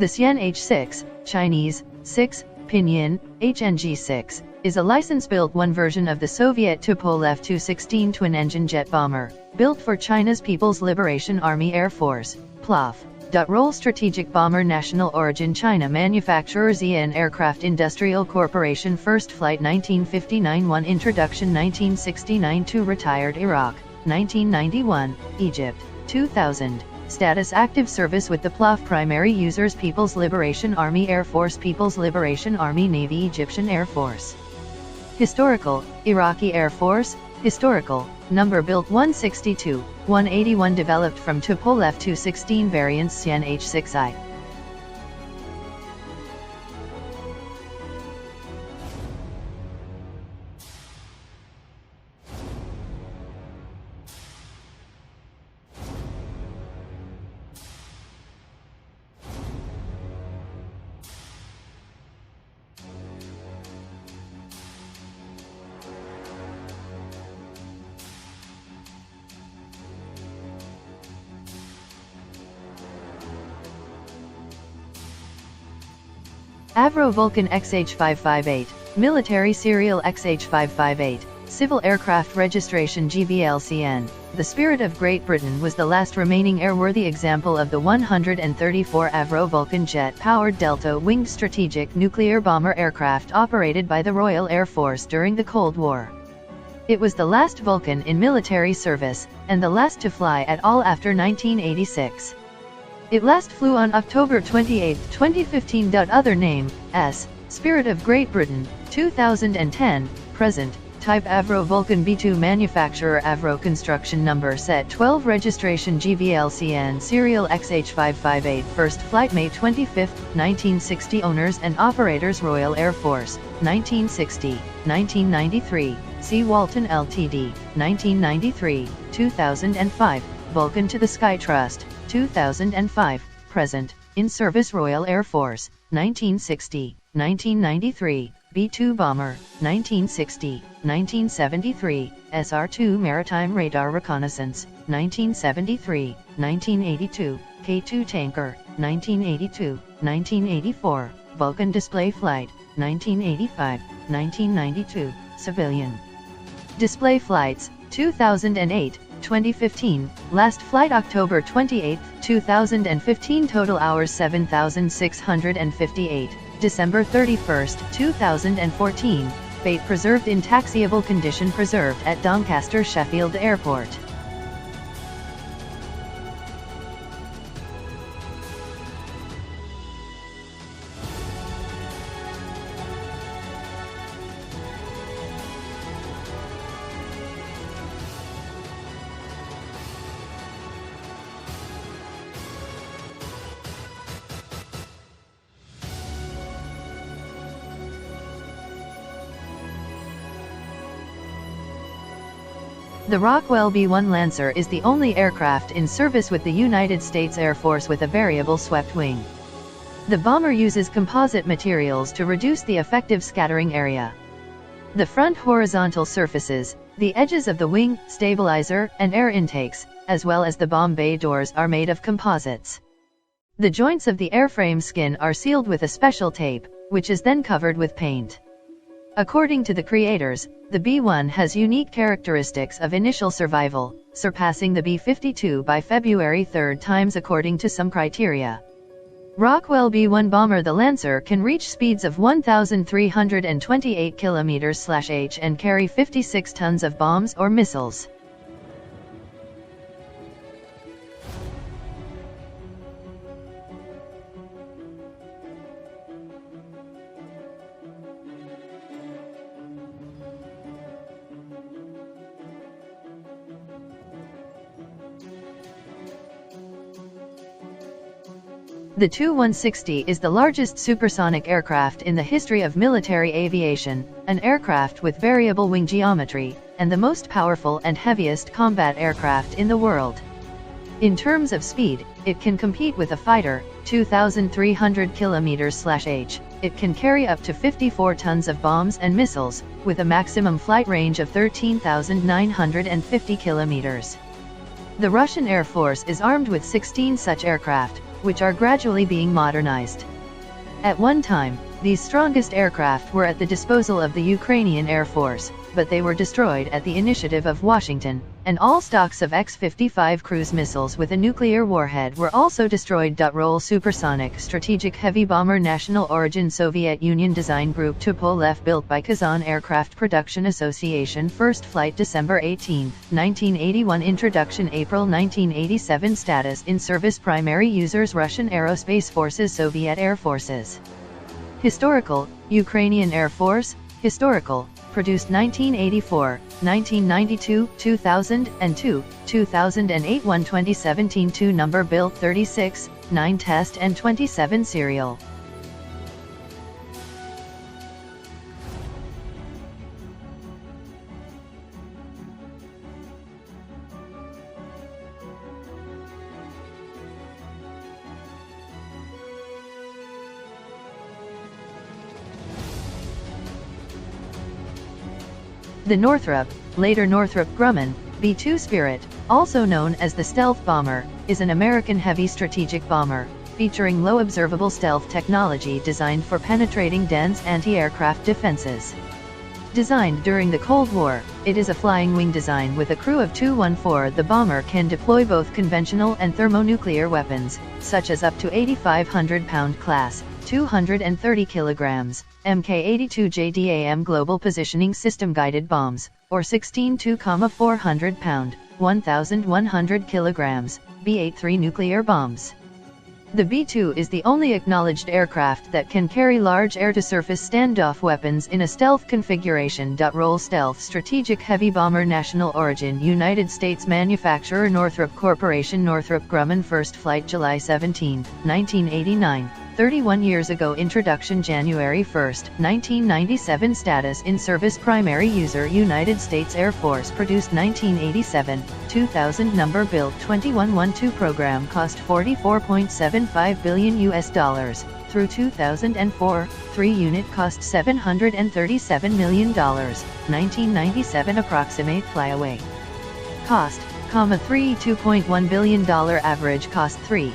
The Xian H-6, Chinese, 6, Pinyin, HNG-6, is a license-built one version of the Soviet Tupolev Tu-16 twin-engine jet bomber, built for China's People's Liberation Army Air Force, PLAF. Role Strategic Bomber National Origin China Manufacturer Xi'an Aircraft Industrial Corporation First Flight 1959 1 Introduction 1969 2 Retired Iraq, 1991, Egypt, 2000. Status Active Service with the PLAF Primary Users People's Liberation Army Air Force People's Liberation Army Navy Egyptian Air Force. Historical, Iraqi Air Force. Historical, number built 162, 181 developed from Tupolev Tu-16 variants Xi'an H-6I. Avro Vulcan XH558, Military Serial XH558, Civil Aircraft Registration GVLCN. The Spirit of Great Britain was the last remaining airworthy example of the 134 Avro Vulcan jet-powered delta-winged strategic nuclear bomber aircraft operated by the Royal Air Force during the Cold War. It was the last Vulcan in military service, and the last to fly at all after 1986. It last flew on October 28, 2015. Other name, S. Spirit of Great Britain, 2010, present, type Avro Vulcan B2 manufacturer Avro construction number set 12 registration GVLCN serial XH558 first flight May 25, 1960 owners and operators Royal Air Force, 1960, 1993, C. Walton Ltd, 1993, 2005, Vulcan to the Sky Trust, 2005, present, in service Royal Air Force, 1960, 1993, B-2 bomber, 1960, 1973, SR-2 maritime radar reconnaissance, 1973, 1982, K-2 tanker, 1982, 1984, Vulcan display flight, 1985, 1992, civilian display flights, 2008, 2015, last flight October 28, 2015 total hours 7,658, December 31, 2014, fate preserved in taxiable condition preserved at Doncaster Sheffield Airport. The Rockwell B-1 Lancer is the only aircraft in service with the United States Air Force with a variable swept wing. The bomber uses composite materials to reduce the effective scattering area. The front horizontal surfaces, the edges of the wing, stabilizer, and air intakes, as well as the bomb bay doors are made of composites. The joints of the airframe skin are sealed with a special tape, which is then covered with paint. According to the creators, the B-1 has unique characteristics of initial survival, surpassing the B-52 by February 3 times according to some criteria. Rockwell B-1 bomber the Lancer can reach speeds of 1,328 km/h and carry 56 tons of bombs or missiles. The Tu-160 is the largest supersonic aircraft in the history of military aviation, an aircraft with variable wing geometry, and the most powerful and heaviest combat aircraft in the world. In terms of speed, it can compete with a fighter, 2,300 km/h. It can carry up to 54 tons of bombs and missiles, with a maximum flight range of 13,950 kilometers. The Russian Air Force is armed with 16 such aircraft, which are gradually being modernized. At one time, these strongest aircraft were at the disposal of the Ukrainian Air Force, but they were destroyed at the initiative of Washington, and all stocks of X-55 cruise missiles with a nuclear warhead were also destroyed. Roll supersonic strategic heavy bomber national origin Soviet Union design group Tupolev built by Kazan Aircraft Production Association first flight December 18, 1981 introduction April 1987 status in service primary users Russian Aerospace Forces Soviet Air Forces. Historical, Ukrainian Air Force, historical, produced 1984, 1992, 2002, 2008 1 2017 2 number built 36, 9 test and 27 serial. The Northrop, later Northrop Grumman, B-2 Spirit, also known as the stealth bomber, is an American heavy strategic bomber, featuring low observable stealth technology designed for penetrating dense anti-aircraft defenses. Designed during the Cold War, it is a flying wing design with a crew of 214. The bomber can deploy both conventional and thermonuclear weapons, such as up to 8,500-pound class, 230 kilograms, Mk-82 JDAM Global Positioning System guided bombs, or 16-2,400-pound, 1,100 kilograms, B-83 nuclear bombs. The B-2 is the only acknowledged aircraft that can carry large air-to-surface standoff weapons in a stealth configuration. Roll stealth strategic heavy bomber national origin United States manufacturer Northrop Corporation Northrop Grumman first flight July 17, 1989, 31 years ago introduction January 1, 1997 status in service primary user United States Air Force produced 1987, 2000 number built 2112 program cost $44.75 billion through 2004, 3 unit cost $737 million, 1997 approximate flyaway cost, $3.1 billion average cost $3.